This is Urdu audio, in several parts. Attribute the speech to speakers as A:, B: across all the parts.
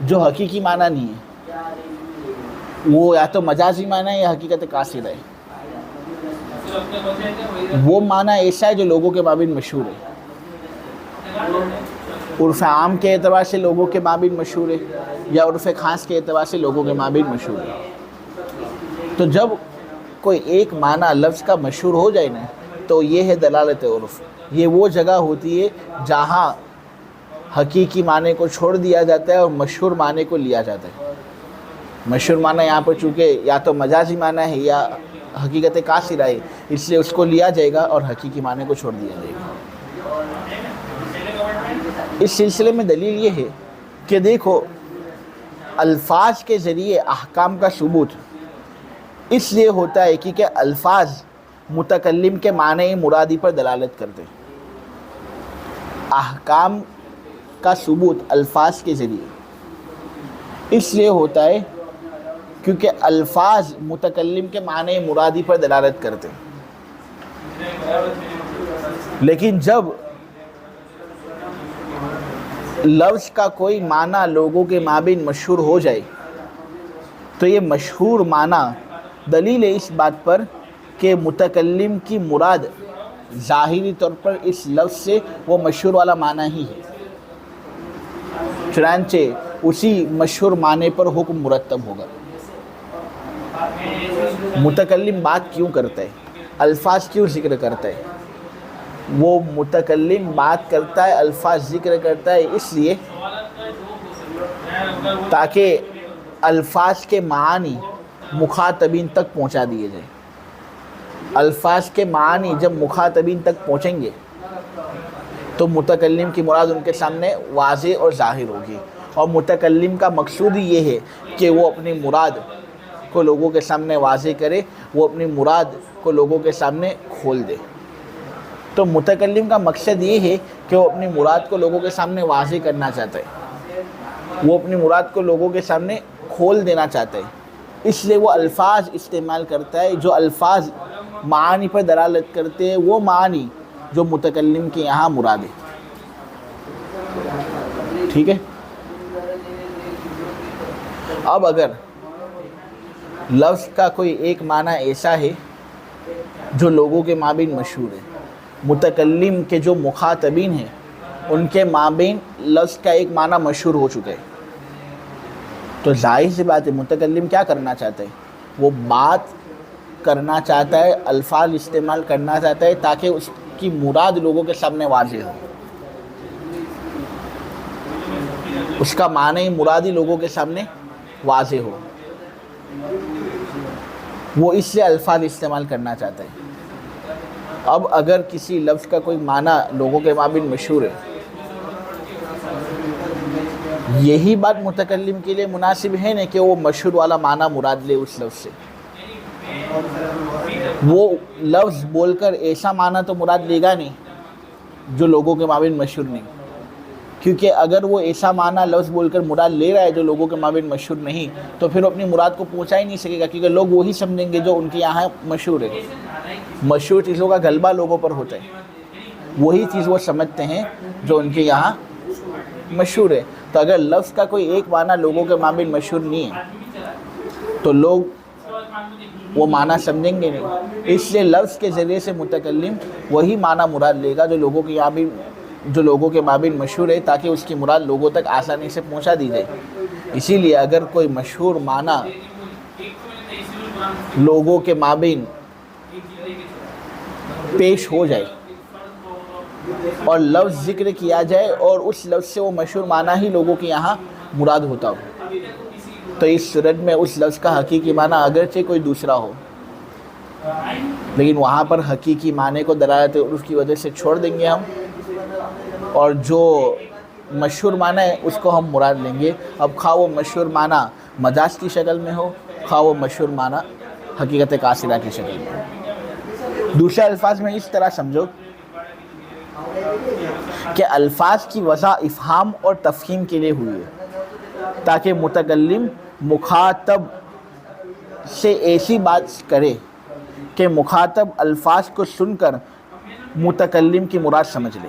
A: جو حقیقی معنی نہیں ہے، وہ یا تو مجازی معنی ہے یا حقیقت قاصرہ ہے. وہ معنی ایسا ہے جو لوگوں کے مابین مشہور ہے، عرف عام کے اعتبار سے لوگوں کے مابین مشہور ہے یا عرف خاص کے اعتبار سے لوگوں کے مابین مشہور ہے. تو جب کوئی ایک معنی لفظ کا مشہور ہو جائے نا تو یہ ہے دلالت عرف. یہ وہ جگہ ہوتی ہے جہاں حقیقی معنی کو چھوڑ دیا جاتا ہے اور مشہور معنی کو لیا جاتا ہے. مشہور معنی یہاں پر چونکہ یا تو مجازی معنی ہے یا حقیقت قاصرہ ہے، اس لیے اس کو لیا جائے گا اور حقیقی معنی کو چھوڑ دیا جائے گا. اس سلسلے میں دلیل یہ ہے کہ دیکھو، الفاظ کے ذریعے احکام کا ثبوت اس لیے ہوتا ہے کہ الفاظ متکلم کے معنی مرادی پر دلالت کرتے ہیں. احکام کا ثبوت الفاظ کے ذریعے اس لیے ہوتا ہے کیونکہ الفاظ متکلم کے معنی مرادی پر دلالت کرتے ہیں. لیکن جب لفظ کا کوئی معنی لوگوں کے مابین مشہور ہو جائے تو یہ مشہور معنی دلیل ہے اس بات پر کہ متکلم کی مراد ظاہری طور پر اس لفظ سے وہ مشہور والا معنی ہی ہے. چنانچہ اسی مشہور معنی پر حکم مرتب ہوگا. متکلم بات کیوں کرتا ہے، الفاظ کیوں ذکر کرتا ہے؟ وہ متکلم بات کرتا ہے، الفاظ ذکر کرتا ہے اس لیے تاکہ الفاظ کے معانی مخاطبین تک پہنچا دیے جائیں. الفاظ کے معانی جب مخاطبین تک پہنچیں گے تو متکلم کی مراد ان کے سامنے واضح اور ظاہر ہوگی. اور متکلم کا مقصود ہی یہ ہے کہ وہ اپنی مراد کو لوگوں کے سامنے واضح کرے، وہ اپنی مراد کو لوگوں کے سامنے کھول دے. تو متکلم کا مقصد یہ ہے کہ وہ اپنی مراد کو لوگوں کے سامنے واضح کرنا چاہتا ہے، وہ اپنی مراد کو لوگوں کے سامنے کھول دینا چاہتا ہے. اس لیے وہ الفاظ استعمال کرتا ہے جو الفاظ معانی پر دلالت کرتے ہیں، وہ معانی جو متکلم کے یہاں مراد ہے. ٹھیک ہے. اب اگر لفظ کا کوئی ایک معنی ایسا ہے جو لوگوں کے مابین مشہور ہے، متکلم کے جو مخاطبین ہیں ان کے مابین لفظ کا ایک معنی مشہور ہو چکا ہے، تو ظاہر سی بات ہے متکلم کیا کرنا چاہتا ہے؟ وہ بات کرنا چاہتا ہے، الفاظ استعمال کرنا چاہتا ہے تاکہ اس کی مراد لوگوں کے سامنے واضح ہو، اس کا معنی مرادی لوگوں کے سامنے واضح ہو. وہ اس سے الفاظ استعمال کرنا چاہتا ہے. اب اگر کسی لفظ کا کوئی معنی لوگوں کے مابین مشہور ہے، یہی بات متکلم کے لیے مناسب ہے نا کہ وہ مشہور والا معنی مراد لے اس لفظ سے. وہ لفظ بول کر ایسا معنی تو مراد لے گا نہیں جو لوگوں کے مابین مشہور نہیں، کیونکہ اگر وہ ایسا معنی لفظ بول کر مراد لے رہا ہے جو لوگوں کے مابین مشہور نہیں تو پھر وہ اپنی مراد کو پہنچا ہی نہیں سکے گا، کیونکہ لوگ وہی سمجھیں گے جو ان کے یہاں مشہور ہے. مشہور چیزوں کا غلبہ لوگوں پر ہوتا ہے، وہی چیز وہ سمجھتے ہیں جو ان کے یہاں مشہور ہے. تو اگر لفظ کا کوئی ایک معنی لوگوں کے مابین مشہور نہیں ہے تو لوگ وہ معنی سمجھیں گے نہیں. اس لیے لفظ کے ذریعے سے متکلم وہی معنی مراد لے گا جو لوگوں کے مابین مشہور ہے تاکہ اس کی مراد لوگوں تک آسانی سے پہنچا دی جائے. اسی لیے اگر کوئی مشہور معنی لوگوں کے مابین پیش ہو جائے اور لفظ ذکر کیا جائے اور اس لفظ سے وہ مشہور معنی ہی لوگوں کے یہاں مراد ہوتا ہو تو اس صورت میں اس لفظ کا حقیقی معنی اگرچہ کوئی دوسرا ہو لیکن وہاں پر حقیقی معنی کو دلالت عرف کی وجہ سے چھوڑ دیں گے ہم، اور جو مشہور معنی ہے اس کو ہم مراد لیں گے. اب خواہ وہ مشہور معنی مجاز کی شکل میں ہو، خواہ وہ مشہور معنی حقیقت قاصرہ کی شکل میں ہو. دوسرے الفاظ میں اس طرح سمجھو کہ الفاظ کی وضع افہام اور تفہیم کے لیے ہوئی ہے تاکہ متکلم مخاطب سے ایسی بات کرے کہ مخاطب الفاظ کو سن کر متکلم کی مراد سمجھ لے.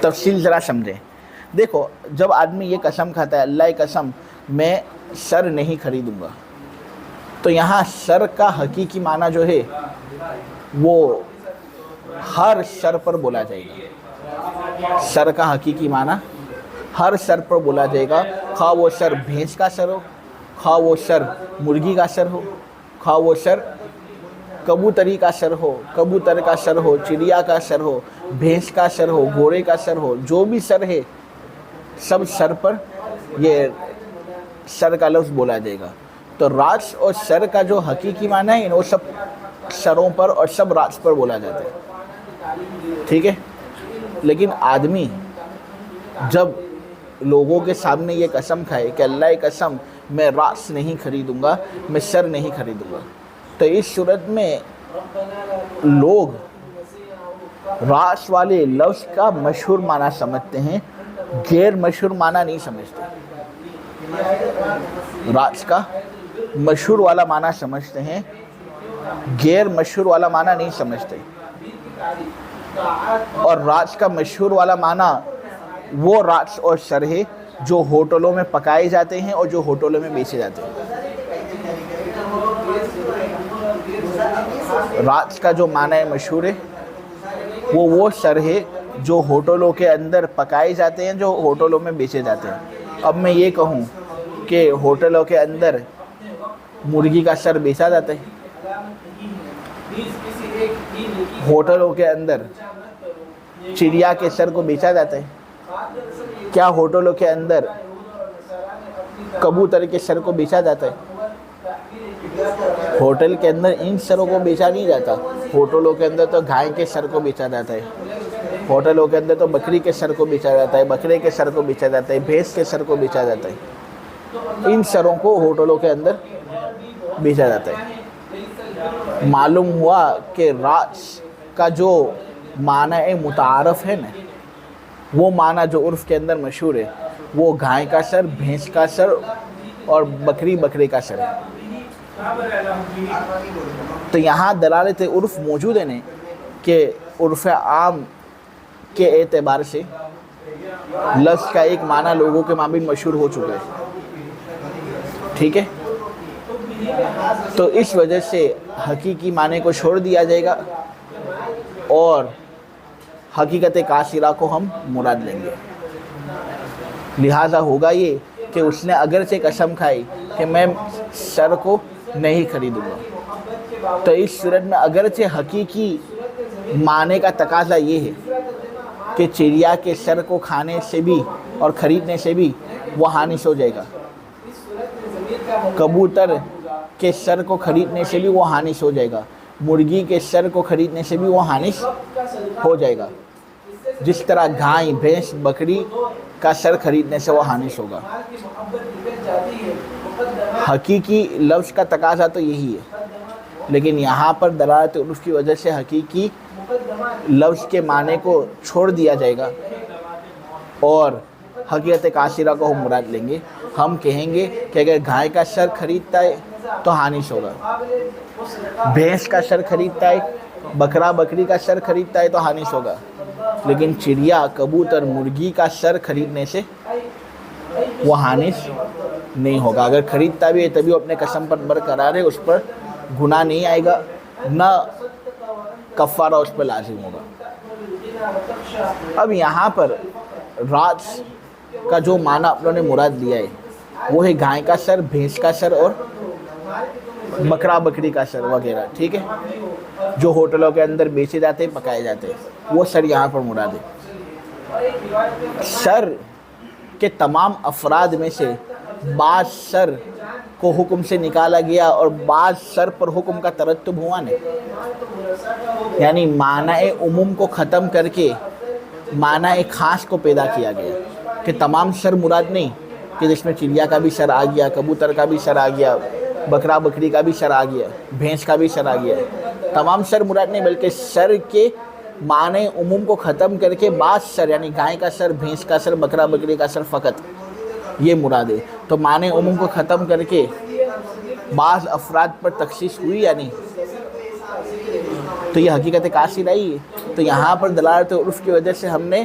A: تفصیل ذرا سمجھیں. دیکھو جب آدمی یہ قسم کھاتا ہے اللہ کی قسم میں سر نہیں خریدوں گا، تو یہاں سر کا حقیقی معنی جو ہے وہ ہر سر پر بولا جائے گا. سر کا حقیقی معنی ہر سر پر بولا جائے گا، خواہ وہ سر بھینس کا سر ہو، خواہ وہ سر مرغی کا سر ہو، خواہ وہ سر کبوتری کا سر ہو، کبوتر کا سر ہو، چڑیا کا سر ہو، بھینس کا سر ہو، گھوڑے کا سر ہو، جو بھی سر ہے سب سر پر یہ سر کا لفظ بولا جائے گا. تو راس اور سر کا جو حقیقی معنی ہے وہ سب سروں پر اور سب راس پر بولا جاتا ہے. ٹھیک ہے، لیکن آدمی جب لوگوں کے سامنے یہ قسم کھائے کہ اللہ کی قسم میں راس نہیں خریدوں گا، میں سر نہیں خریدوں گا، تو اس صورت میں لوگ راس والے لفظ کا مشہور معنی سمجھتے ہیں، غیر مشہور معنی نہیں سمجھتے. راس کا مشہور والا معنی سمجھتے ہیں، غیر مشہور والا معنی نہیں سمجھتے. اور راس کا مشہور والا معنی وہ راس اور سر ہے جو ہوٹلوں میں پکائے جاتے ہیں اور جو ہوٹلوں میں بیچے جاتے ہیں. راس کا جو معنی مشہور ہے وہ سر ہے جو ہوٹلوں کے اندر پکائے جاتے ہیں، جو ہوٹلوں میں بیچے جاتے ہیں. اب میں یہ کہوں کہ ہوٹلوں کے اندر مرغی کا سر بیچا جاتا ہے، ہوٹلوں کے اندر چڑیا کے سر کو بیچا جاتا ہے، کیا ہوٹلوں کے اندر کبوتر کے سر کو بیچا جاتا ہے؟ ہوٹل کے اندر ان سروں کو بیچا نہیں جاتا. ہوٹلوں کے اندر تو گائے کے سر کو بیچا جاتا ہے، ہوٹلوں کے اندر تو بکری کے سر کو بیچا جاتا ہے، بکرے کے سر کو بیچا جاتا ہے، بھینس کے سر کو بیچا جاتا ہے. ان سروں کو ہوٹلوں کے اندر بیچا جاتا ہے. معلوم ہوا کہ راس کا جو معنی متعارف ہے نا، وہ معنی جو عرف کے اندر مشہور ہے وہ گائے کا سر، بھینس کا سر اور بکرے کا سر ہے. تو یہاں دلالت عرف موجود ہے نا کہ عرف عام کے اعتبار سے لفظ کا ایک معنی لوگوں کے مابین مشہور ہو چکا ہے. ٹھیک ہے، تو اس وجہ سے حقیقی معنی کو چھوڑ دیا جائے گا اور حقیقت کاسرہ کو ہم مراد لیں گے. لہٰذا ہوگا یہ کہ اس نے اگرچہ قسم کھائی کہ میں سر کو نہیں خریدوں گا، تو اس صورت میں اگرچہ حقیقی معنی کا تقاضا یہ ہے کہ چڑیا کے سر کو کھانے سے بھی اور خریدنے سے بھی وہ ہانس ہو جائے گا، کبوتر کے سر کو خریدنے سے بھی وہ ہانس ہو جائے گا، مرغی کے سر کو خریدنے سے بھی وہ ہانس ہو جائے گا، جس طرح گائے، بھینس، بکری کا سر خریدنے سے وہ ہانس ہوگا. حقیقی لفظ کا تقاضا تو یہی ہے، لیکن یہاں پر دلالت عرف کی وجہ سے حقیقی لفظ کے معنی کو چھوڑ دیا جائے گا اور حقیقت کاسرہ کو ہم مراد لیں گے. ہم کہیں گے کہ اگر گائے کا سر خریدتا ہے تو ہانس ہوگا، بھینس کا سر خریدتا ہے، بکری کا سر خریدتا ہے تو ہانس ہوگا، لیکن چڑیا، کبوتر، مرغی کا سر خریدنے سے وہ ہانس نہیں ہوگا. اگر خریدتا بھی ہے تبھی وہ اپنے قسم پر برقرار ہے، اس پر گناہ نہیں آئے گا، نہ کفارہ اس پر لازم ہوگا. اب یہاں پر راس کا جو معنی آپ لوگوں نے مراد لیا ہے وہ ہے گائے کا سر، بھینس کا سر اور بکری کا سر وغیرہ. ٹھیک ہے، جو ہوٹلوں کے اندر بیچے جاتے ہیں، پکائے جاتے ہیں، وہ سر یہاں پر مراد ہے. سر کے تمام افراد میں سے بعض سر کو حکم سے نکالا گیا اور بعض سر پر حکم کا ترتب ہوا نہیں، یعنی معنی عموم کو ختم کر کے معنی خاص کو پیدا کیا گیا کہ تمام سر مراد نہیں کہ جس میں چڑیا کا بھی سر آ گیا، کبوتر کا بھی سر آ گیا، بکری کا بھی سر آ گیا، بھینس کا بھی سر آ گیا. تمام سر مراد نہیں، بلکہ سر کے معنی عموم کو ختم کر کے بعض سر، یعنی گائے کا سر، بھینس کا سر، بکری کا سر فقط یہ مراد ہے. تو معنی عموم کو ختم کر کے بعض افراد پر تخصیص ہوئی یا نہیں، تو یہ حقیقت کاسرہ ہی ہے. تو یہاں پر دلالت عرف کی وجہ سے ہم نے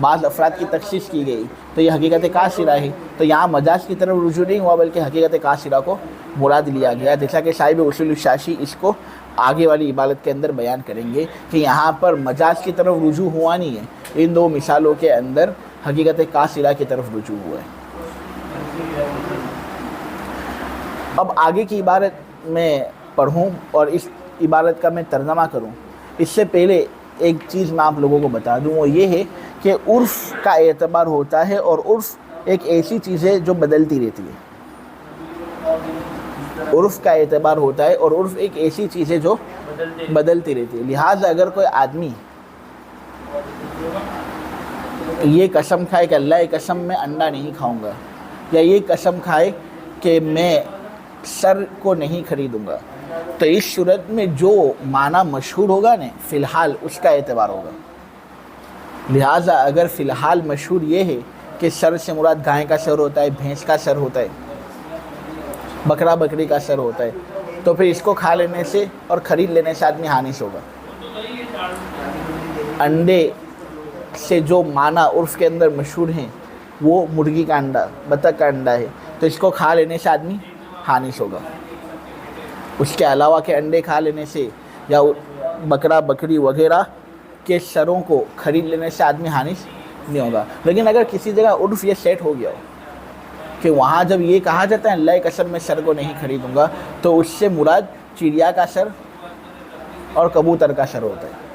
A: بعض افراد کی تخصیص کی گئی تو یہ حقیقت کاصرہ ہے. تو یہاں مجاز کی طرف رجوع نہیں ہوا بلکہ حقیقت کاصرہ کو مراد لیا گیا، جیسا کہ صاحب اصول الشاشی اس کو آگے والی عبارت کے اندر بیان کریں گے کہ یہاں پر مجاز کی طرف رجوع ہوا نہیں ہے، ان دو مثالوں کے اندر حقیقت کاصرہ کی طرف رجوع ہوا ہے. اب آگے کی عبارت میں پڑھوں اور اس عبارت کا میں ترجمہ کروں، اس سے پہلے ایک چیز میں آپ لوگوں کو بتا دوں، وہ یہ ہے کہ عرف کا اعتبار ہوتا ہے، اور عرف ایک ایسی چیز ہے جو بدلتی رہتی ہے. عرف کا اعتبار ہوتا ہے اور عرف ایک ایسی چیز ہے جو بدلتی رہتی ہے. لہٰذا اگر کوئی آدمی یہ قسم کھائے کہ اللہ کی قسم میں انڈا نہیں کھاؤں گا، یا یہ قسم کھائے کہ میں سر کو نہیں خریدوں گا، تو اس صورت میں جو معنی مشہور ہوگا نا فی الحال اس کا اعتبار ہوگا. لہٰذا اگر فی الحال مشہور یہ ہے کہ سر سے مراد گائے کا سر ہوتا ہے، بھینس کا سر ہوتا ہے، بکرا بکری کا سر ہوتا ہے، تو پھر اس کو کھا لینے سے اور خرید لینے سے آدمی حانث ہوگا. انڈے سے جو معنی عرف کے اندر مشہور ہیں وہ مرغی کا انڈا، بطخ کا انڈا ہے، تو اس کو کھا لینے سے آدمی حانث ہوگا. اس کے علاوہ کے انڈے کھا لینے سے یا بکرا بکری وغیرہ کے سروں کو خرید لینے سے آدمی حانث نہیں ہوگا. لیکن اگر کسی جگہ عرف یہ سیٹ ہو گیا ہو کہ وہاں جب یہ کہا جاتا ہے اللہ کی قسم میں سر کو نہیں خریدوں گا، تو اس سے مراد چڑیا کا سر اور کبوتر کا سر ہوتا ہے.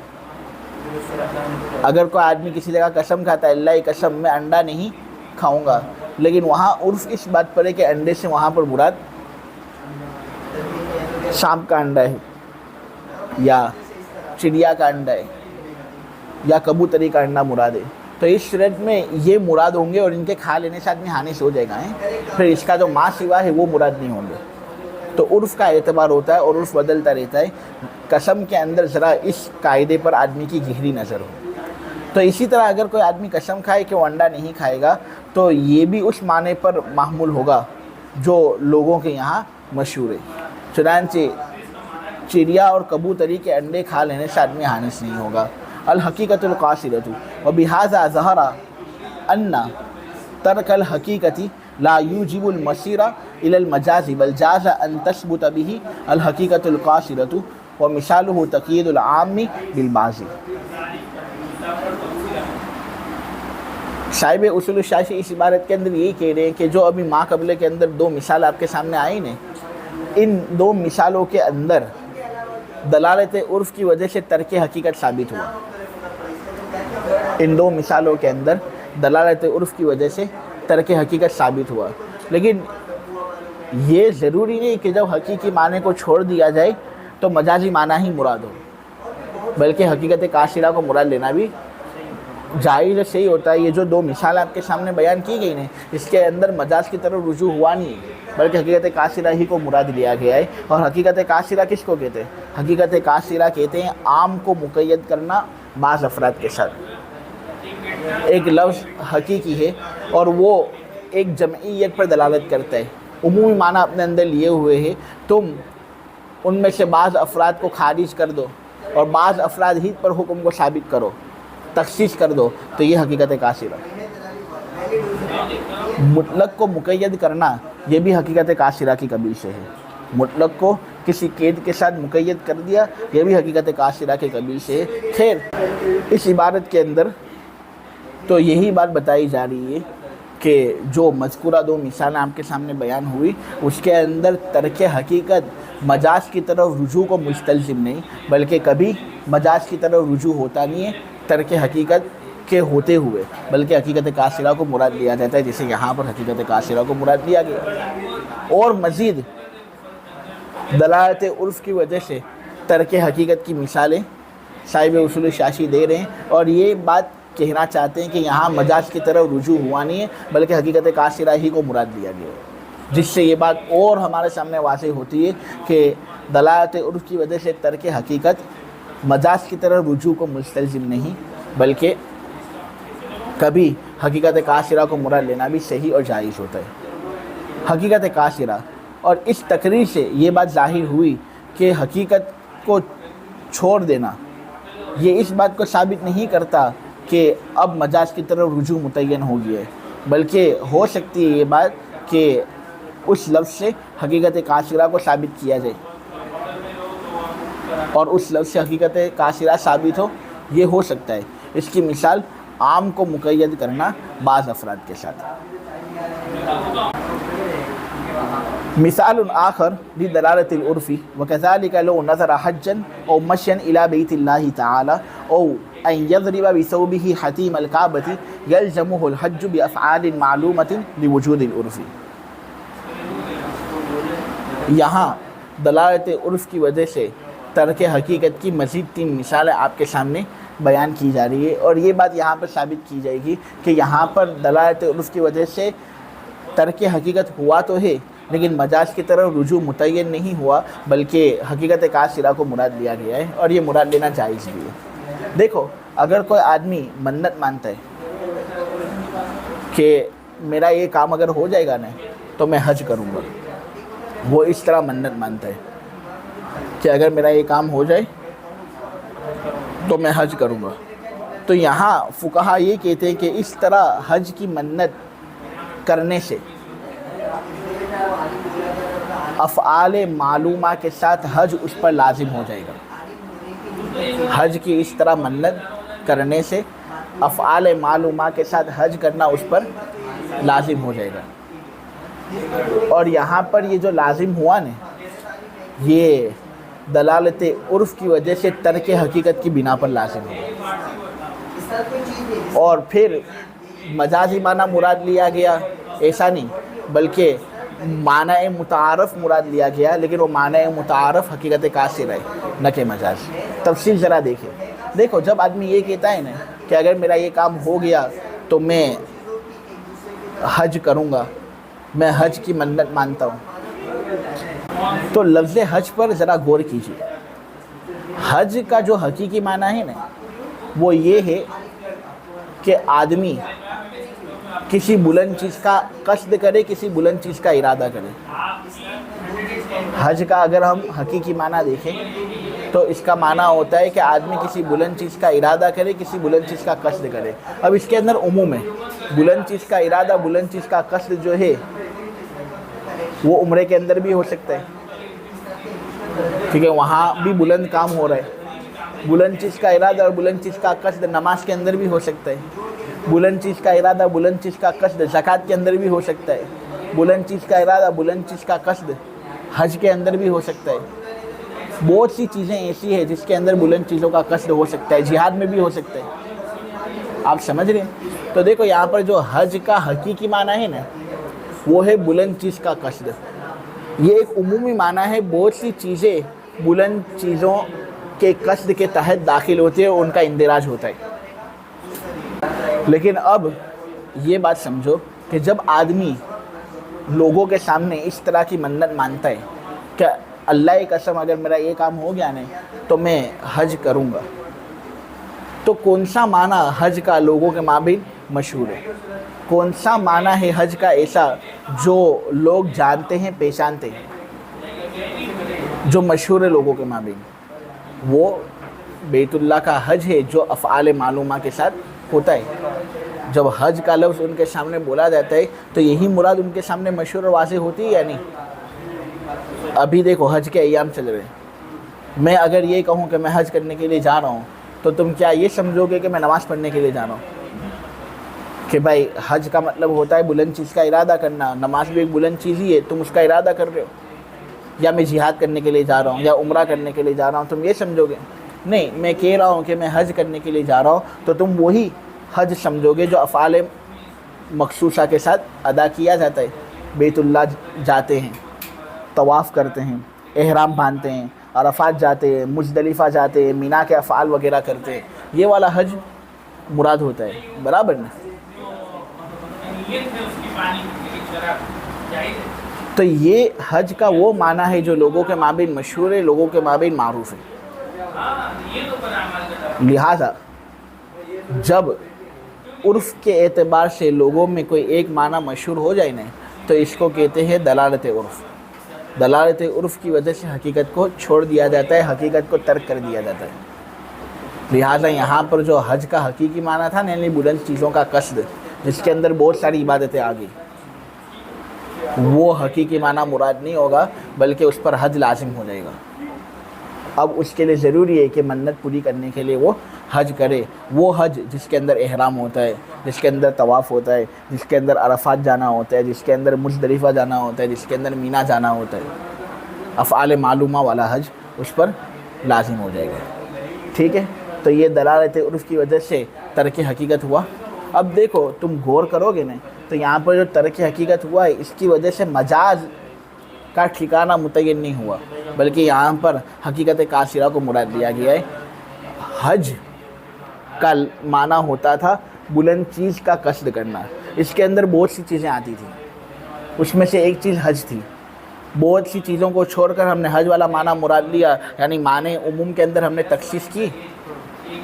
A: اگر کوئی آدمی کسی جگہ قسم کھاتا ہے اللہ کی قسم میں انڈا نہیں کھاؤں گا، لیکن وہاں عرف اس بات پر ہے کہ انڈے سے وہاں پر مراد سانپ کا انڈا ہے، یا چڑیا کا انڈا ہے، یا کبوتری کا انڈا مراد ہے، تو اس صورت میں یہ مراد ہوں گے اور ان کے کھا لینے سے آدمی حانث ہو جائے گا. پھر اس کا جو ما سوا ہے وہ مراد نہیں ہوں گے. تو عرف کا اعتبار ہوتا ہے اور عرف بدلتا رہتا ہے. قسم کے اندر ذرا اس قاعدے پر آدمی کی گہری نظر ہو. تو اسی طرح اگر کوئی آدمی قسم کھائے کہ وہ انڈا نہیں کھائے گا تو یہ بھی اس معنی پر محمول ہوگا جو لوگوں کے یہاں مشہور ہے. چنانچہ چڑیا اور کبوتری کے انڈے کھا لینے سے آدمی حانث نہیں ہوگا. الحقیقت القاصرۃ وبہذا ظہر ان ترک الحقیقت لا یوجب المسیر الی المجاز بل جاز ان تثبت به الحقیقت القاصرۃ ومثالہ تقیید العام بالبعض. صاحب اصول الشاشی اس عبارت کے اندر یہی کہہ رہے ہیں کہ جو ابھی ما قبلہ کے اندر دو مثال آپ کے سامنے آئی نا، ان دو مثالوں کے اندر دلالت عرف کی وجہ سے ترک حقیقت ثابت ہوا. ان دو مثالوں کے اندر دلالت عرف کی وجہ سے ترک حقیقت ثابت ہوا. لیکن یہ ضروری نہیں کہ جب حقیقی معنی کو چھوڑ دیا جائے تو مجازی معنی ہی مراد ہو، بلکہ حقیقت کاصرہ کو مراد لینا بھی جائز صحیح ہوتا ہے. یہ جو دو مثال آپ کے سامنے بیان کی گئی ہیں اس کے اندر مجاز کی طرف رجوع ہوا نہیں ہے بلکہ حقیقت کاصرہ ہی کو مراد لیا گیا ہے. اور حقیقت کاصرہ کس کو کہتے ہیں؟ حقیقت کاصرہ کہتے ہیں عام کو مقید کرنا بعض افراد کے ساتھ. ایک لفظ حقیقی ہے اور وہ ایک جمعیت پر دلالت کرتا ہے، عمومی معنی اپنے اندر لیے ہوئے ہے. تم ان میں سے بعض افراد کو خارج کر دو اور بعض افراد ہی پر حکم کو ثابت کرو، تخصیص کر دو، تو یہ حقیقت کاصرہ. مطلق کو مقید کرنا یہ بھی حقیقت کاصرہ کی قبیل سے ہے. مطلق کو کسی قید کے ساتھ مقید کر دیا یہ بھی حقیقت کاصرہ کے قبیل سے ہے. خیر، اس عبارت کے اندر تو یہی بات بتائی جا رہی ہے کہ جو مذکورہ دو مثالیں آپ کے سامنے بیان ہوئی اس کے اندر ترک حقیقت مجاز کی طرف رجوع کو مستلزم نہیں، بلکہ کبھی مجاز کی طرف رجوع ہوتا نہیں ہے ترک حقیقت کے ہوتے ہوئے، بلکہ حقیقت کاصرہ کو مراد لیا جاتا ہے، جیسے یہاں پر حقیقت کاصرہ کو مراد لیا گیا. اور مزید دلالت عرف کی وجہ سے ترک حقیقت کی مثالیں صاحب اصول شاشی دے رہے ہیں، اور یہ بات کہنا چاہتے ہیں کہ یہاں مجاز کی طرف رجوع ہوا نہیں ہے بلکہ حقیقت کاصرہ ہی کو مراد لیا گیا ہے. جس سے یہ بات اور ہمارے سامنے واضح ہوتی ہے کہ دلالت عرف کی وجہ سے ترک حقیقت مجاز کی طرف رجوع کو مستلزم نہیں، بلکہ کبھی حقیقت کاصرہ کو مراد لینا بھی صحیح اور جائز ہوتا ہے. حقیقت کاصرہ، اور اس تقریر سے یہ بات ظاہر ہوئی کہ حقیقت کو چھوڑ دینا یہ اس بات کو ثابت نہیں کرتا کہ کہ اب مجاز کی طرف رجوع متعین ہو گیا ہے، بلکہ ہو سکتی ہے یہ بات کہ اس لفظ سے حقیقت قاصرہ کو ثابت کیا جائے، اور اس لفظ سے حقیقت قاصرہ ثابت ہو، یہ ہو سکتا ہے۔ اس کی مثال عام کو مقید کرنا بعض افراد کے ساتھ۔ مثال آخر لدلالة العرف وكذلك لو نظر حجا أو مشيا إلى بيت الله تعالى أو أن يضرب بثوبه حتيم الكعبة يلزمه الحج بأفعال معلومة لوجود العرف۔ یہاں دلالت عرف کی وجہ سے ترک حقیقت کی مزید 3 مثالیں آپ کے سامنے بیان کی جا رہی ہے، اور یہ بات یہاں پر ثابت کی جائے گی کہ یہاں پر دلالت عرف کی وجہ سے ترک حقیقت ہوا تو ہے، لیکن مجاز کی طرف رجوع متعین نہیں ہوا، بلکہ حقیقت قاصرہ کو مراد لیا گیا ہے، اور یہ مراد لینا جائز بھی ہے۔ دیکھو، اگر کوئی آدمی منت مانتا ہے کہ میرا یہ کام اگر ہو جائے گا نا تو میں حج کروں گا، وہ اس طرح منت مانتا ہے کہ اگر میرا یہ کام ہو جائے تو میں حج کروں گا، تو یہاں فقہا یہ کہتے ہیں کہ اس طرح حج کی منت کرنے سے افعال معلومہ کے ساتھ حج اس پر لازم ہو جائے گا۔ حج کی اس طرح منت کرنے سے افعال معلومہ کے ساتھ حج کرنا اس پر لازم ہو جائے گا، اور یہاں پر یہ جو لازم ہوا نا، یہ دلالت عرف کی وجہ سے ترک حقیقت کی بنا پر لازم ہوا، اور پھر مجازی معنی مراد لیا گیا ایسا نہیں، بلکہ معنی متعارف مراد لیا گیا، لیکن وہ معنی متعارف حقیقت قاصرہ ہے نہ کہ مجاز۔ تفصیل ذرا دیکھو، جب آدمی یہ کہتا ہے نا کہ اگر میرا یہ کام ہو گیا تو میں حج کروں گا، میں حج کی منت مانتا ہوں، تو لفظ حج پر ذرا غور کیجیے۔ حج کا جو حقیقی معنی ہے نا، وہ یہ ہے کہ آدمی کسی بلند چیز کا قصد کرے، کسی بلند چیز کا ارادہ کرے۔ حج کا اگر ہم حقیقی معنی دیکھیں تو اس کا معنی ہوتا ہے کہ آدمی کسی بلند چیز کا ارادہ کرے، کسی بلند چیز کا قصد کرے۔ اب اس کے اندر عموم ہے، بلند چیز کا ارادہ، بلند چیز کا قصد جو ہے وہ عمرے کے اندر بھی ہو سکتا ہے، کیونکہ وہاں بھی بلند کام ہو رہا ہے۔ بلند چیز کا ارادہ اور بلند چیز کا قصد نماز کے اندر بھی ہو سکتا ہے۔ بلند چیز کا ارادہ، بلند چیز کا قصد زکوٰۃ کے اندر بھی ہو سکتا ہے۔ بلند چیز کا ارادہ، بلند چیز کا قصد حج کے اندر بھی ہو سکتا ہے۔ بہت سی چیزیں ایسی ہیں جس کے اندر بلند چیزوں کا قصد ہو سکتا ہے، جہاد میں بھی ہو سکتا ہے۔ آپ سمجھ رہے ہیں؟ تو دیکھو یہاں پر جو حج کا حقیقی معنی ہے نا، وہ ہے بلند چیز کا قصد۔ یہ ایک عمومی معنی ہے، بہت سی چیزیں بلند چیزوں کے قصد کے تحت داخل ہوتے ہیں، ان کا اندراج ہوتا ہے۔ لیکن اب یہ بات سمجھو کہ جب آدمی لوگوں کے سامنے اس طرح کی منت مانتا ہے کہ اللہ کی قسم اگر میرا یہ کام ہو گیا نہیں تو میں حج کروں گا، تو کون سا معنی حج کا لوگوں کے مابین مشہور ہے؟ کون سا معنی ہے حج کا ایسا جو لوگ جانتے ہیں، پہچانتے ہیں، جو مشہور ہے لوگوں کے مابین؟ وہ بیت اللہ کا حج ہے جو افعال معلومہ کے ساتھ ہوتا ہے۔ جب حج کا لفظ ان کے سامنے بولا جاتا ہے تو یہی مراد ان کے سامنے مشہور اور واضح ہوتی ہے یا نہیں؟ ابھی دیکھو حج کے ایام چل رہے ہیں، میں اگر یہ کہوں کہ میں حج کرنے کے لیے جا رہا ہوں تو تم کیا یہ سمجھو گے کہ میں نماز پڑھنے کے لیے جا رہا ہوں؟ کہ بھائی حج کا مطلب ہوتا ہے بلند چیز کا ارادہ کرنا، نماز بھی ایک بلند چیز ہی ہے، تم اس کا ارادہ کر رہے ہو، یا میں جہاد کرنے کے لیے جا رہا ہوں یا عمرہ کرنے کے لیے جا رہا ہوں، تم یہ سمجھو گے؟ نہیں، میں کہہ رہا ہوں کہ میں حج کرنے کے لیے جا رہا ہوں تو تم وہی حج سمجھو گے جو افعال مخصوصہ کے ساتھ ادا کیا جاتا ہے۔ بیت اللہ جاتے ہیں، طواف کرتے ہیں، احرام باندھتے ہیں، عرفات جاتے ہیں، مزدلفہ جاتے ہیں، مینا کے افعال وغیرہ کرتے ہیں، یہ والا حج مراد ہوتا ہے، برابر نا؟ تو یہ حج کا وہ معنی ہے جو لوگوں کے مابین مشہور ہے، لوگوں کے مابین معروف ہے۔ لہذا جب عرف کے اعتبار سے لوگوں میں کوئی ایک معنی مشہور ہو جائے نا تو اس کو کہتے ہیں دلالت عرف۔ دلالت عرف کی وجہ سے حقیقت کو چھوڑ دیا جاتا ہے، حقیقت کو ترک کر دیا جاتا ہے۔ لہٰذا یہاں پر جو حج کا حقیقی معنی تھا یعنی بلند چیزوں کا قصد، جس کے اندر بہت ساری عبادتیں آ گئی، وہ حقیقی معنی مراد نہیں ہوگا، بلکہ اس پر حج لازم ہو جائے گا۔ اب اس کے لیے ضروری ہے کہ منت پوری کرنے کے لیے وہ حج کرے، وہ حج جس کے اندر احرام ہوتا ہے، جس کے اندر طواف ہوتا ہے، جس کے اندر عرفات جانا ہوتا ہے، جس کے اندر مزدلفہ جانا ہوتا ہے، جس کے اندر مینا جانا ہوتا ہے، افعال معلومہ والا حج اس پر لازم ہو جائے گا۔ ٹھیک ہے، تو یہ دلالت عرف کی وجہ سے ترک حقیقت ہوا۔ اب دیکھو تم غور کرو گے نا تو یہاں پر جو ترک حقیقت ہوا ہے اس کی وجہ سے مجاز کا ٹھکانہ متعین نہیں ہوا، بلکہ یہاں پر حقیقت قاصرہ کو مراد لیا گیا ہے۔ حج کا معنی ہوتا تھا بلند چیز کا قصد کرنا، اس کے اندر بہت سی چیزیں آتی تھیں، اس میں سے ایک چیز حج تھی۔ بہت سی چیزوں کو چھوڑ کر ہم نے حج والا معنی مراد لیا، یعنی معنی عموم کے اندر ہم نے تخصیص کی،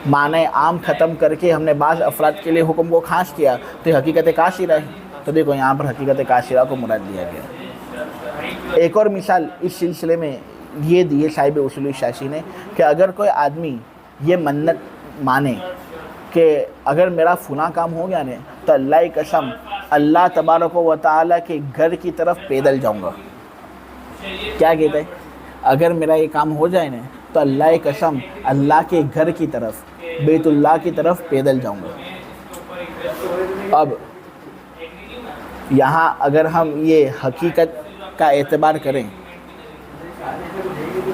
A: معنی عام ختم کر کے ہم نے بعض افراد کے لیے حکم کو خاص کیا، تو یہ حقیقت قاصرہ ہے۔ تو دیکھو یہاں پر حقیقت قاصرہ کو مراد دیا گیا۔ ایک اور مثال اس سلسلے میں یہ دی ہے صاحب اصول شاشی نے کہ اگر کوئی آدمی یہ منت مانے کہ اگر میرا فلاں کام ہو گیا نا تو اللہ کی قسم اللہ تبارک و تعالیٰ کے گھر کی طرف پیدل جاؤں گا۔ کیا کہتا ہے؟ اگر میرا یہ کام ہو جائے نا تو اللہ کی قسم اللہ کے گھر کی طرف، بیت اللہ کی طرف پیدل جاؤں گا۔ اب یہاں اگر ہم یہ حقیقت کا اعتبار کریں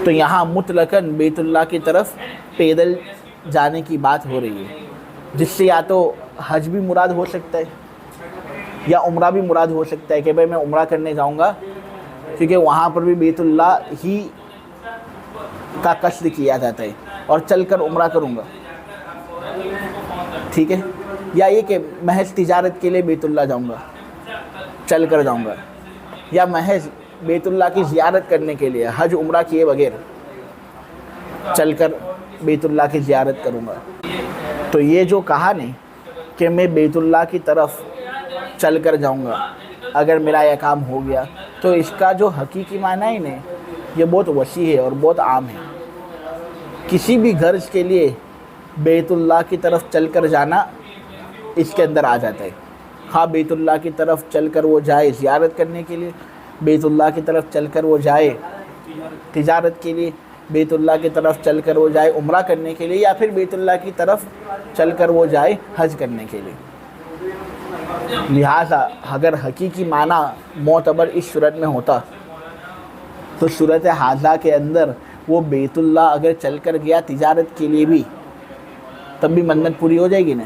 A: تو یہاں مطلقاً بیت اللہ کی طرف پیدل جانے کی بات ہو رہی ہے، جس سے یا تو حج بھی مراد ہو سکتا ہے یا عمرہ بھی مراد ہو سکتا ہے کہ بھئی میں عمرہ کرنے جاؤں گا کیونکہ وہاں پر بھی بیت اللہ ہی کا قصد کیا جاتا ہے اور چل کر عمرہ کروں گا۔ ٹھیک ہے، یا یہ کہ محض تجارت کے لیے بیت اللہ جاؤں گا، چل کر جاؤں گا، یا محض بیت اللہ کی زیارت کرنے کے لیے حج عمرہ کیے بغیر چل کر بیت اللہ کی زیارت کروں گا۔ تو یہ جو کہا نہیں کہ میں بیت اللہ کی طرف چل کر جاؤں گا اگر میرا یہ کام ہو گیا، تو اس کا جو حقیقی معنی ہے نا یہ بہت وسیع ہے اور بہت عام ہے۔ کسی بھی غرض کے لیے بیت اللہ کی طرف چل کر جانا اس کے اندر آ جاتا ہے، ہاں بیت اللہ کی طرف چل کر وہ جائے زیارت کرنے کے لیے، بیت اللہ کی طرف چل کر وہ جائے تجارت کے لیے، بیت اللہ کی طرف چل کر وہ جائے عمرہ کرنے کے لیے، یا پھر بیت اللہ کی طرف چل کر وہ جائے حج کرنے کے لیے۔ لہٰذا اگر حقیقی معنی معتبر اس صورت میں ہوتا تو صورت حاضہ کے اندر وہ بیت اللہ اگر چل کر گیا تجارت کے لیے بھی تب بھی منت پوری ہو جائے گی نا۔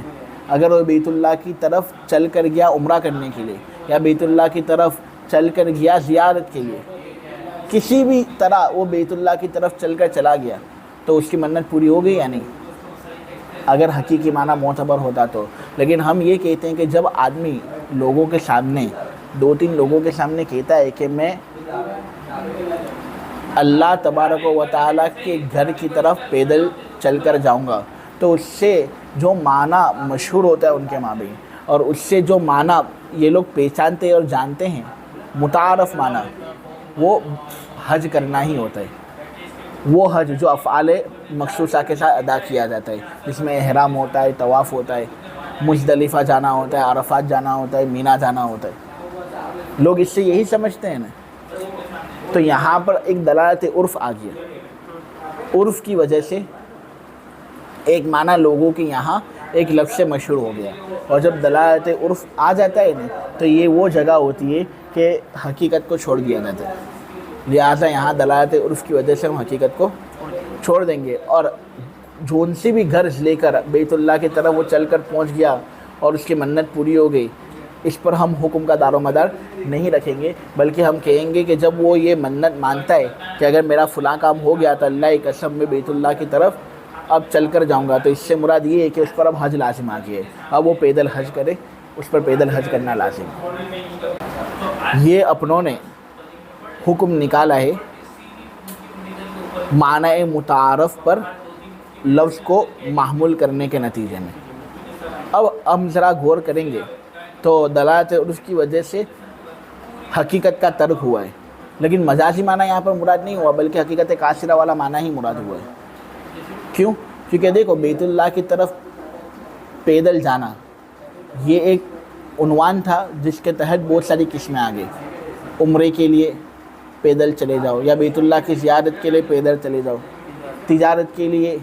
A: اگر وہ بیت اللہ کی طرف چل کر گیا عمرہ کرنے کے لیے یا بیت اللہ کی طرف چل کر گیا زیارت کے لیے، کسی بھی طرح وہ بیت اللہ کی طرف چل کر چلا گیا تو اس کی منت پوری ہو گئی یا نہیں، اگر حقیقی معنی معتبر ہوتا تو۔ لیکن ہم یہ کہتے ہیں کہ جب آدمی لوگوں کے سامنے، دو تین لوگوں کے سامنے کہتا ہے کہ میں اللہ تبارک و تعالیٰ کے گھر کی طرف پیدل چل کر جاؤں گا، تو اس سے جو معنی مشہور ہوتا ہے ان کے مابین اور اس سے جو معنی یہ لوگ پہچانتے اور جانتے ہیں متعارف معنی، وہ حج کرنا ہی ہوتا ہے۔ وہ حج جو افعال مخصوصہ کے ساتھ ادا کیا جاتا ہے، جس میں احرام ہوتا ہے، طواف ہوتا ہے، مزدلفہ جانا ہوتا ہے، عرفات جانا ہوتا ہے، مینا جانا ہوتا ہے، لوگ اس سے یہی سمجھتے ہیں نا۔ تو یہاں پر ایک دلالت عرف آ گیا، عرف کی وجہ سے ایک معنی لوگوں کے یہاں ایک لفظ سے مشہور ہو گیا، اور جب دلالت عرف آ جاتا ہے نا تو یہ وہ جگہ ہوتی ہے کہ حقیقت کو چھوڑ دیا جاتا ہے۔ لہٰذا یہاں دلالت عرف کی وجہ سے ہم حقیقت کو چھوڑ دیں گے، اور جون سی بھی غرض لے کر بیت اللہ کی طرف وہ چل کر پہنچ گیا اور اس کی منت پوری ہو گئی، اس پر ہم حکم کا دار و مدار نہیں رکھیں گے، بلکہ ہم کہیں گے کہ جب وہ یہ منت مانتا ہے کہ اگر میرا فلاں کام ہو گیا تو اللہ کی قسم میں بیت اللہ کی طرف اب چل کر جاؤں گا، تو اس سے مراد یہ ہے کہ اس پر اب حج لازم آ گیا ہے، اب وہ پیدل حج کرے، اس پر پیدل حج کرنا لازم ہے۔ یہ اپنوں نے حکم نکالا ہے معنی متعارف پر لفظ کو محمول کرنے کے نتیجے میں۔ اب ہم ذرا غور کریں گے تو دلالت عرف کی وجہ سے حقیقت کا ترک ہوا ہے، لیکن مجازی معنی یہاں پر مراد نہیں ہوا، بلکہ حقیقت قاصرہ والا معنی ہی مراد ہوا ہے۔ کیوں؟ کیونکہ دیکھو بیت اللہ کی طرف پیدل جانا یہ ایک عنوان تھا جس کے تحت بہت ساری قسمیں آ گئی. عمرے کے لیے پیدل چلے جاؤ یا بیت اللہ کی زیارت کے لیے پیدل چلے جاؤ, تجارت کے لیے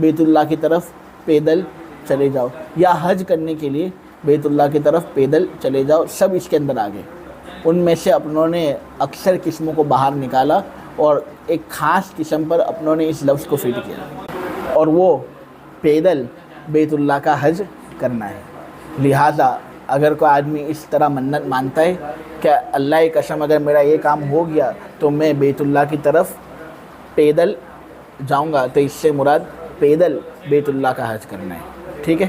A: بیت اللہ کی طرف پیدل چلے جاؤ, یا حج کرنے کے لیے بیت اللہ کی طرف پیدل چلے جاؤ, سب اس کے اندر آ گئے. ان میں سے اپنوں نے اکثر قسموں کو باہر نکالا اور ایک خاص قسم پر اپنوں نے اس لفظ کو فٹ کیا, اور وہ پیدل بیت اللہ کا حج کرنا ہے. لہٰذا اگر کوئی آدمی اس طرح منت مانتا ہے کہ اللہ کی قسم اگر میرا یہ کام ہو گیا تو میں بیت اللہ کی طرف پیدل جاؤں گا, تو اس سے مراد پیدل بیت اللہ کا حج کرنا ہے. ٹھیک ہے,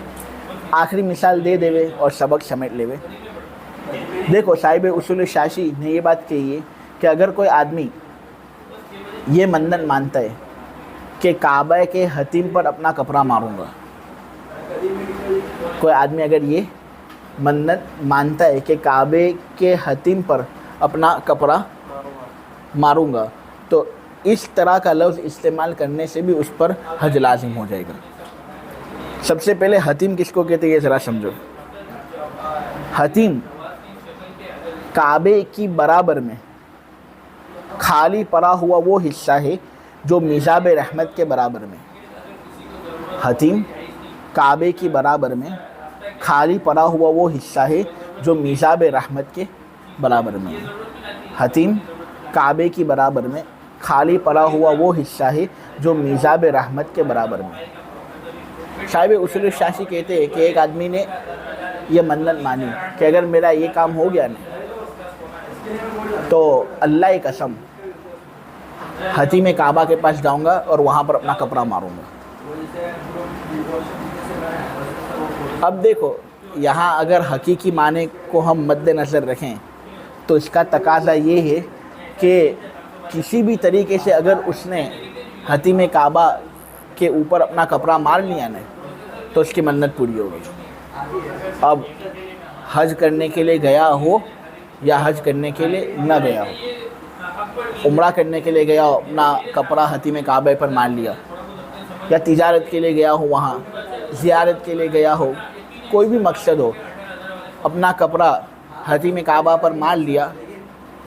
A: آخری مثال دے دے اور سبق سمیٹ لے. دیکھو صاحب اصول شاشی نے یہ بات کہی ہے کہ اگر کوئی آدمی یہ منت مانتا ہے کہ کعبہ کے حتیم پر اپنا کپڑا ماروں گا, کوئی آدمی اگر یہ منت مانتا ہے کہ کعبے کے حتیم پر اپنا کپڑا ماروں گا, تو اس طرح کا لفظ استعمال کرنے سے بھی اس پر حج لازم ہو جائے گا. سب سے پہلے حتیم کس کو کہتے ہیں یہ ذرا سمجھو. حتیم کعبے کی برابر میں خالی پڑا ہوا وہ حصہ ہے جو میزاب رحمت کے برابر میں. حتیم کعبے کی برابر میں خالی پڑا ہوا وہ حصہ ہے جو میزاب رحمت کے برابر میں. حتیم کعبے کی برابر میں خالی پڑا ہوا وہ حصہ ہے جو میزاب رحمت کے برابر میں. صاحب اصول شاشی کہتے ہیں کہ ایک آدمی نے یہ منت مانی کہ اگر میرا یہ کام ہو گیا نا تو اللہ کی قسم حتیم کعبہ کے پاس جاؤں گا اور وہاں پر اپنا کپڑا ماروں گا. اب دیکھو یہاں اگر حقیقی معنی کو ہم مد نظر رکھیں تو اس کا تقاضا یہ ہے کہ کسی بھی طریقے سے اگر اس نے حتیم کعبہ کے اوپر اپنا کپڑا مار لیا نا تو اس کی منت پوری ہوگی. اب حج کرنے کے لیے گیا ہو یا حج کرنے کے لیے نہ گیا ہو, عمرہ کرنے کے لیے گیا ہو اپنا کپڑا حتیم کعبہ پر مار لیا, یا تجارت کے لیے گیا ہو وہاں, زیارت کے لیے گیا ہو, کوئی بھی مقصد ہو, اپنا کپڑا حتیم کعبہ پر مار لیا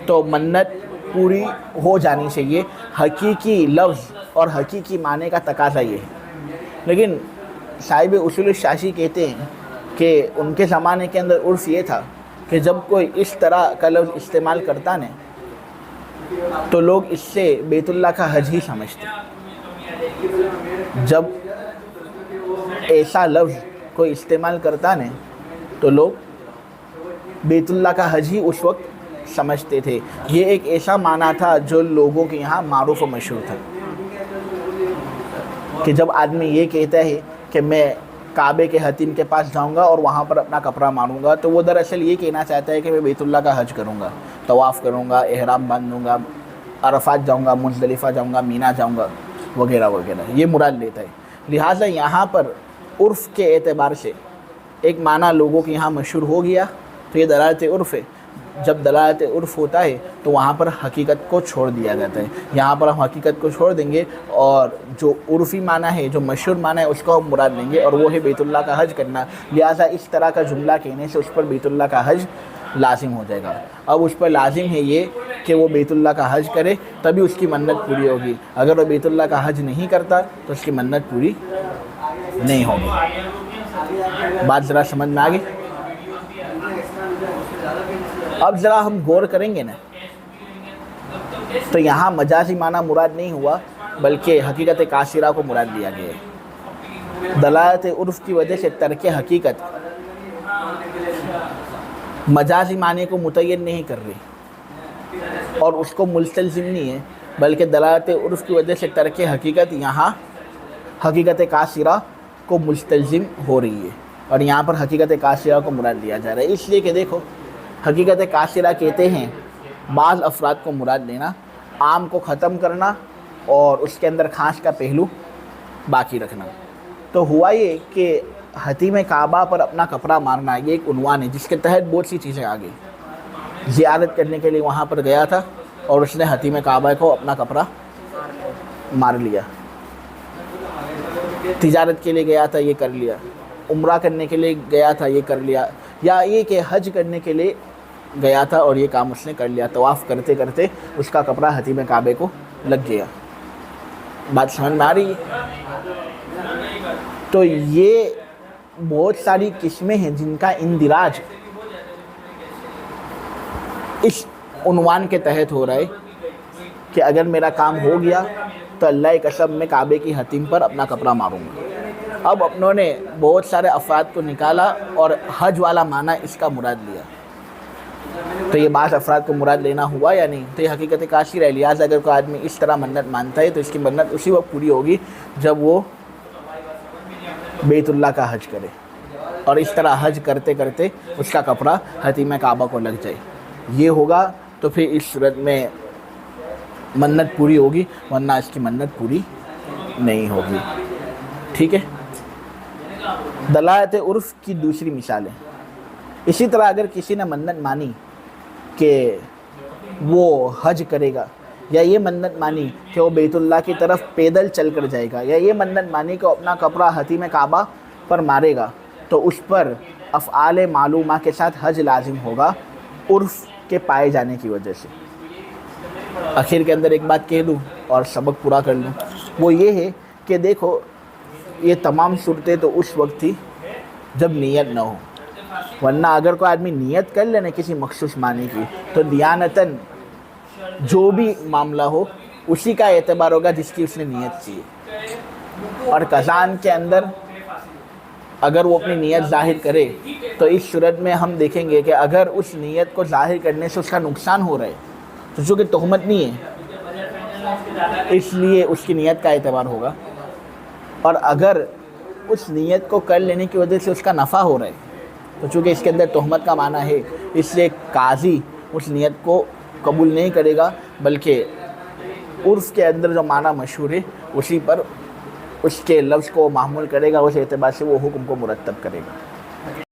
A: تو منت پوری ہو جانی چاہیے. حقیقی لفظ اور حقیقی معنی کا تقاضا یہ ہے. لیکن صاحب اصول شاشی کہتے ہیں کہ ان کے زمانے کے اندر عرف یہ تھا کہ جب کوئی اس طرح کا لفظ استعمال کرتا نا تو لوگ اس سے بیت اللہ کا حج ہی سمجھتے. جب ایسا لفظ کوئی استعمال کرتا نا تو لوگ بیت اللہ کا حج ہی اس وقت سمجھتے تھے. یہ ایک ایسا معنی تھا جو لوگوں کے یہاں معروف و مشہور تھا کہ جب آدمی یہ کہتا ہے کہ میں کعبے کے حتیم کے پاس جاؤں گا اور وہاں پر اپنا کپڑا ماروں گا تو وہ دراصل یہ کہنا چاہتا ہے کہ میں بیت اللہ کا حج کروں گا, طواف کروں گا, احرام باندھوں گا, عرفات جاؤں گا, مزدلفہ جاؤں گا, مینا جاؤں گا وغیرہ وغیرہ, یہ مراد لیتا ہے. لہٰذا یہاں پر عرف کے اعتبار سے ایک معنی لوگوں کے یہاں مشہور ہو گیا تو یہ دلالت عرف ہے. جب دلالت عرف ہوتا ہے تو وہاں پر حقیقت کو چھوڑ دیا جاتا ہے. یہاں پر ہم حقیقت کو چھوڑ دیں گے اور جو عرفی معنی ہے, جو مشہور معنی ہے, اس کو ہم مراد لیں گے اور وہ ہے بیت اللہ کا حج کرنا. لہٰذا اس طرح کا جملہ کہنے سے اس پر بیت اللہ کا حج لازم ہو جائے گا. اب اس پر لازم ہے یہ کہ وہ بیت اللہ کا حج کرے تبھی اس کی منت پوری ہوگی. اگر وہ بیت اللہ کا حج نہیں کرتا تو اس کی منت پوری نہیں ہوگی. بات ذرا سمجھ میں آ گئی؟ اب ذرا ہم غور کریں گے نا تو یہاں مجازی معنی مراد نہیں ہوا بلکہ حقیقت کاسرہ کو مراد دیا گیا ہے. دلالت عرف کی وجہ سے ترک حقیقت مجازی معنی کو متعین نہیں کر رہی اور اس کو مستلزم نہیں ہے, بلکہ دلالت عرف کی وجہ سے ترک حقیقت یہاں حقیقت کاسرہ کو مستلزم ہو رہی ہے اور یہاں پر حقیقت کاسرہ کو مراد دیا جا رہا ہے. اس لیے کہ دیکھو حقیقت کاسرہ کہتے ہیں بعض افراد کو مراد لینا, عام کو ختم کرنا اور اس کے اندر خاص کا پہلو باقی رکھنا. تو ہوا یہ کہ حتیم کعبہ پر اپنا کپڑا مارنا یہ ایک عنوان ہے جس کے تحت بہت سی چیزیں آ گئی. زیارت کرنے کے لیے وہاں پر گیا تھا اور اس نے حتیم کعبہ کو اپنا کپڑا مار لیا. تجارت کے لیے گیا تھا یہ کر لیا، عمرہ کرنے کے لیے گیا تھا یہ کر لیا، یا یہ کہ حج کرنے کے لیے گیا تھا اور یہ کام اس نے کر لیا، طواف کرتے کرتے اس کا کپڑا حتیم کعبے کو لگ گیا۔ بات سمجھ میں آ رہی ہے؟ تو یہ بہت ساری قسمیں ہیں جن کا اندراج اس عنوان کے تحت ہو رہا ہے کہ اگر میرا کام ہو گیا تو اللہ کی قسم میں کعبے کی حتیم پر اپنا کپڑا ماروں گا۔ اب اپنوں نے بہت سارے افراد کو نکالا اور حج والا معنی اس کا مراد لیا، تو یہ بعض افراد کو مراد لینا ہوا یا نہیں؟ تو یہ حقیقت کاشر ہے۔ لہٰذا اگر کوئی آدمی اس طرح منت مانتا ہے تو اس کی منت اسی وقت پوری ہوگی جب وہ بیت اللہ کا حج کرے، اور اس طرح حج کرتے کرتے اس کا کپڑا حتیم کعبہ کو لگ جائے۔ یہ ہوگا تو پھر اس صورت میں منت پوری ہوگی، ورنہ اس کی منت پوری نہیں ہوگی۔ ٹھیک ہے؟ دلالت عرف کی دوسری مثالیں اسی طرح، اگر کسی نے منت مانی کہ وہ حج کرے گا، یا یہ منت مانی کہ وہ بیت اللہ کی طرف پیدل چل کر جائے گا، یا یہ منت مانی کہ وہ اپنا کپڑا حتیم کعبہ پر مارے گا، تو اس پر افعال معلومہ کے ساتھ حج لازم ہوگا عرف کے پائے جانے کی وجہ سے۔ آخر کے اندر ایک بات کہہ دوں اور سبق پورا کر لوں، وہ یہ ہے کہ دیکھو یہ تمام صورتیں تو اس وقت تھی جب نیت نہ ہو، ورنہ اگر کوئی آدمی نیت کر لینا کسی مخصوص معنی کی تو دیانتاً جو بھی معاملہ ہو اسی کا اعتبار ہوگا جس کی اس نے نیت کی ہے۔ اور قضان کے اندر اگر وہ اپنی نیت ظاہر کرے تو اس صورت میں ہم دیکھیں گے کہ اگر اس نیت کو ظاہر کرنے سے اس کا نقصان ہو رہا ہے تو چونکہ تہمت نہیں ہے اس لیے اس کی نیت کا اعتبار ہوگا، اور اگر اس نیت کو کر لینے کی وجہ سے اس کا نفع ہو رہا ہے تو چونکہ اس کے اندر تہمت کا معنی ہے، اس لیے قاضی اس نیت کو قبول نہیں کرے گا، بلکہ عرف کے اندر جو معنی مشہور ہے اسی پر اس کے لفظ کو معمول کرے گا، اس اعتبار سے وہ حکم کو مرتب کرے گا۔